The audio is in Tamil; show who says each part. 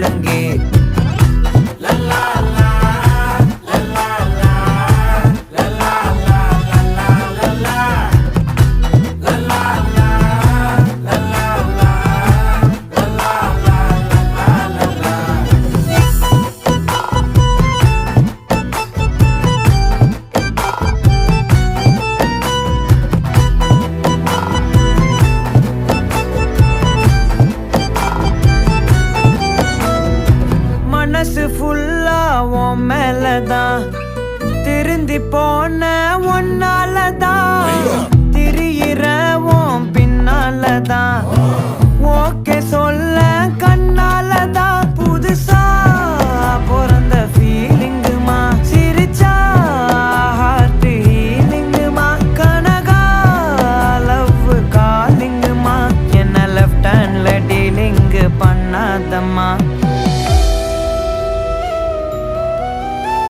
Speaker 1: ஒழுங்கே. மனசு ஃபுல்லா உன் மேலதான், திருந்தி போன ஒன்னாலதான், திரியிற உன் பின்னாலதான், ஓகே சொல்ல கண்ணாலதான். புதுசா பிறந்த ஃபீலிங்குமா, சிரிச்சா ஹார்ட் ஹீலிங்குமா, கனகா லவ் காலிங்குமா, என்ன லெஃப்ட் ஹேண்ட்ல டீலிங் பண்ணாதம்மா.